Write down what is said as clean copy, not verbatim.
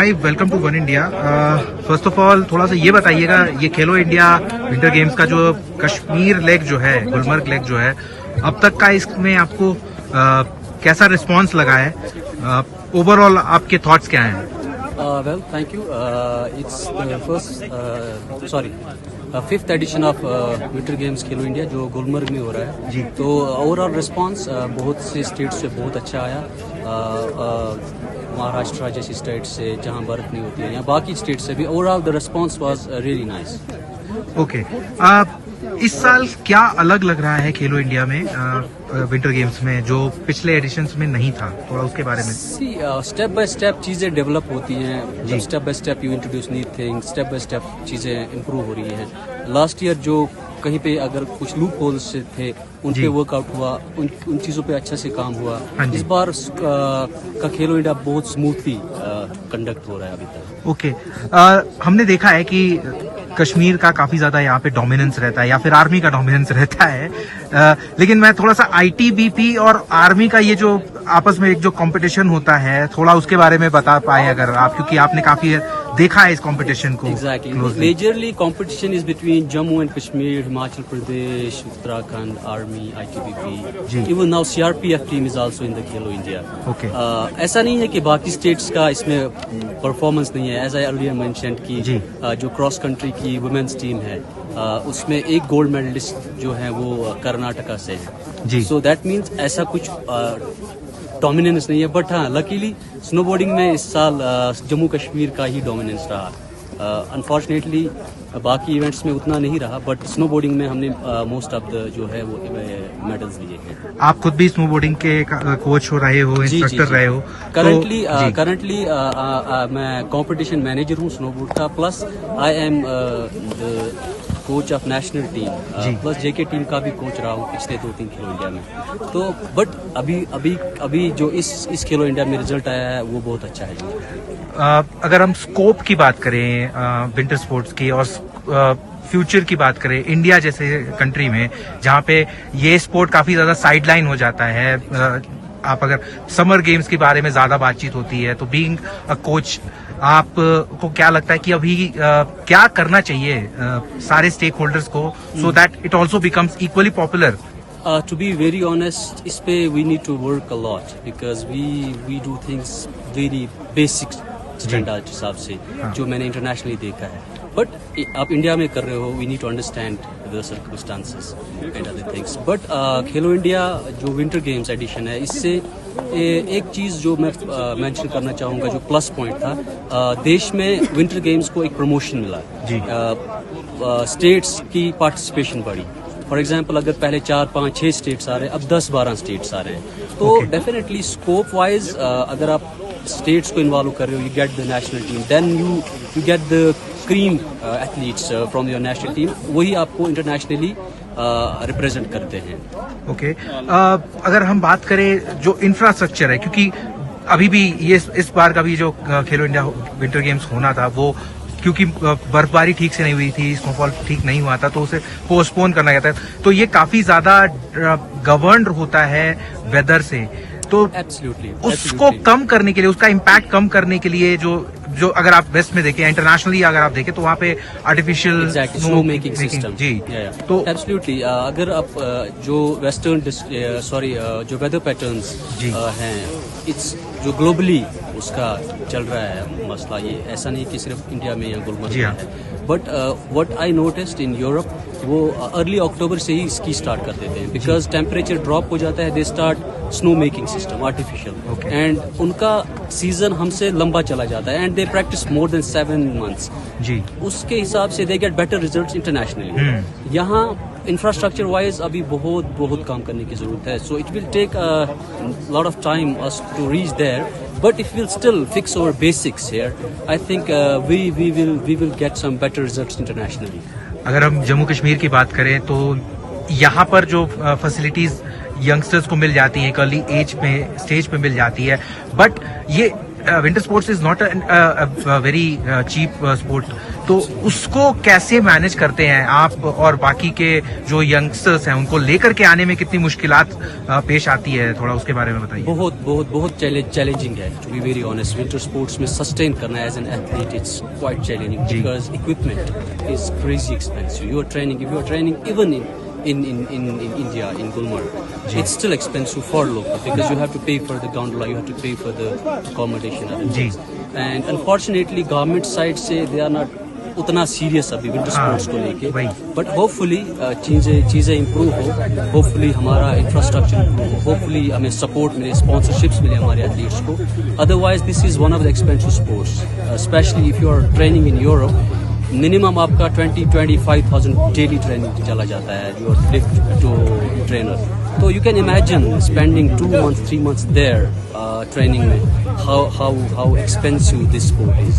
Hi, welcome to one India. First of all थोड़ा सा ये बताइएगा, ये खेलो इंडिया विंटर गेम्स का जो कश्मीर लेग जो है, गुलमर्ग लेग जो है, अब तक का इसमें आपको कैसा रिस्पांस लगा है? ओवरऑल आपके थॉट्स क्या हैं? Well, thank you. It's the fifth edition of Winter Games Khelo India जो गुलमर्ग में हो रहा है जी। तो ओवरऑल रिस्पांस बहुत से स्टेट से बहुत अच्छा आया। महाराष्ट्र जैसी स्टेट से जहां बर्फ नहीं होती है, या बाकी स्टेट से भी overall the response was really nice. Okay, इस साल क्या अलग लग रहा है खेलो इंडिया में विंटर गेम्स में जो पिछले एडिशंस में नहीं था? थोड़ा उसके बारे में। स्टेप बाय स्टेप चीज़ें डेवलप होती हैं, step by step you introduce new things, step by step चीज़ें इम्प्रूव हो रही हैं। लास्ट ईयर जो कहीं पे अगर कुछ लूप होल्स थे उन पे वर्कआउट हुआ, उन चीज़ों पे अच्छा से काम हुआ। इस बार का खेलो इंडिया बहुत स्मूथली कंडक्ट हो रहा है अभी तक। ओके, हमने देखा है कि कश्मीर का काफी ज्यादा यहाँ पे डोमिनेंस रहता है, या फिर आर्मी का डोमिनेंस रहता है, लेकिन मैं थोड़ा सा आईटीबीपी और आर्मी का ये जो आपस में एक जो कंपटीशन होता है, थोड़ा उसके बारे में बता पाए अगर आप, क्योंकि आपने काफी देखा है इस कंपटीशन को। Exactly. Majorly competition is between Jammu and Kashmir, Himachal Pradesh, Uttarakhand, Army, ITBP. Even now CRPF team is also in the Khelo India. Okay. ऐसा नहीं है कि बाकी स्टेट्स का इसमें परफॉर्मेंस नहीं है। As I earlier mentioned कि जो क्रॉस कंट्री की वुमेन्स टीम है उसमें एक गोल्ड मेडलिस्ट जो है वो कर्नाटका से है। So that means ऐसा कुछ डोमिनेंस नहीं है, बट हाँ लकीली स्नोबोर्डिंग में इस साल जम्मू कश्मीर का ही डोमिनेंस रहा। अनफॉर्चुनेटली बाकी इवेंट्स में उतना नहीं रहा, बट स्नोबोर्डिंग में हमने मोस्ट ऑफ द जो है वो मेडल्स लिए हैं। आप खुद भी स्नोबोर्डिंग के कोच हो रहे हो, इंस्ट्रक्टर रहे हो? करंटली मैं कंपटीशन मैनेजर हूँ स्नोबोर्ड का, plus I am coach of national team, plus JK team का भी कोच रहा हूँ पिछले 2-3 खेलो इंडिया में। तो बट अभी जो इस खेलो इंडिया में रिजल्ट आया है वो बहुत अच्छा है। अगर हम स्कोप की बात करें विंटर स्पोर्ट्स की और फ्यूचर की बात करें इंडिया जैसे कंट्री में, जहाँ पे ये स्पोर्ट काफी ज्यादा साइडलाइन हो जाता है, आप अगर समर गेम्स के बारे में ज्यादा बातचीत होती है, तो बीइंग अ कोच आप को क्या लगता है कि अभी क्या करना चाहिए सारे स्टेक होल्डर्स को, so that it also becomes equally popular? To be very honest, इस पे we need to work a lot because we do things very basic standard हिसाब से जो मैंने इंटरनेशनली देखा है। बट आप इंडिया में कर रहे हो, we need to understand the circumstances and other things. But Khelo India जो विंटर गेम्स एडिशन है, इससे एक चीज़ जो मैं मेंशन करना चाहूँगा जो प्लस पॉइंट था, देश में विंटर गेम्स को एक प्रमोशन मिला। स्टेट्स की पार्टिसिपेशन बढ़ी। फॉर एग्जाम्पल अगर पहले 4, 5, 6 स्टेट्स आ रहे हैं, अब 10, 12 स्टेट्स आ रहे हैं। तो डेफिनेटली स्कोप वाइज अगर आप स्टेट्स को इन्वॉल्व कर रहे हो, you get the national team, then you get the cream athletes from your national team, वही आपको इंटरनेशनली रिप्रेजेंट करते हैं। ओके, अगर हम बात करें जो इंफ्रास्ट्रक्चर है, क्योंकि अभी भी ये इस बार का भी जो खेलो इंडिया विंटर गेम्स होना था, वो क्योंकि बर्फबारी ठीक से नहीं हुई थी, स्नोफॉल ठीक नहीं हुआ था, तो उसे पोस्टपोन करना गया था। तो ये काफी ज्यादा गवर्न्ड होता है वेदर से, तो उसको कम करने के लिए, उसका इम्पैक्ट कम करने के लिए जो अगर आप वेस्ट में देखें, इंटरनेशनली अगर आप देखें, तो वहाँ पे आर्टिफिशियल स्नो मेकिंग सिस्टम तो एब्सोल्युटली अगर आप जो वेस्टर्न जो वेदर पैटर्न्स हैं, इट्स जो ग्लोबली उसका चल रहा है मसला, ये ऐसा नहीं कि सिर्फ इंडिया में या गुलमर्ग में है। But what I noticed in Europe, वो अर्ली अक्टूबर से ही इसकी स्टार्ट कर देते हैं, बिकॉज टेम्परेचर ड्रॉप हो जाता है, they start snow making system artificial, and उनका सीजन हमसे लंबा चला जाता है, and they practice more than 7 months। उसके हिसाब से they get better results internationally. यहाँ इंफ्रास्ट्रक्चर वाइज अभी बहुत काम करने की जरूरत है, so it will take a lot of time us to reach there, but if we'll still fix our basics here, I think we will get some better results internationally. अगर हम जम्मू कश्मीर की बात करें तो यहाँ पर जो फैसिलिटीज यंगस्टर्स को मिल जाती हैं, एक अर्ली एज में स्टेज पे मिल जाती है, बट ये winter sports is not very cheap sport, तो उसको कैसे मैनेज करते हैं आप, और बाकी के जो यंगस्टर्स हैं उनको लेकर के आने में कितनी मुश्किलात पेश आती है, थोड़ा उसके बारे में बताइए। बहुत बहुत बहुत चैलेंजिंग है, to be very honest. Winter sports में सस्टेन करना as an athlete it's quite challenging because equipment is crazy expensive. You are training even in India, in Gulmarg, it's still expensive for local because you have to pay for the gondola, you have to pay for the accommodation, other things. And unfortunately, government side से they are not उतना serious अभी winter sports को लेके, but hopefully चीज़ें improve हो, hopefully हमारा infrastructure improve हो, hopefully हमें सपोर्ट मिले, स्पॉन्सरशिप्स मिले हमारे एथलीट्स को। Otherwise this is one of the expensive sports, specially if you are training in Europe. Minimum आपका 20-25,000 डेली ट्रेनिंग चला जाता है, योर लिफ्ट टू ट्रेनर। तो you can imagine spending 2 months 3 months there training में, how expensive this sport is.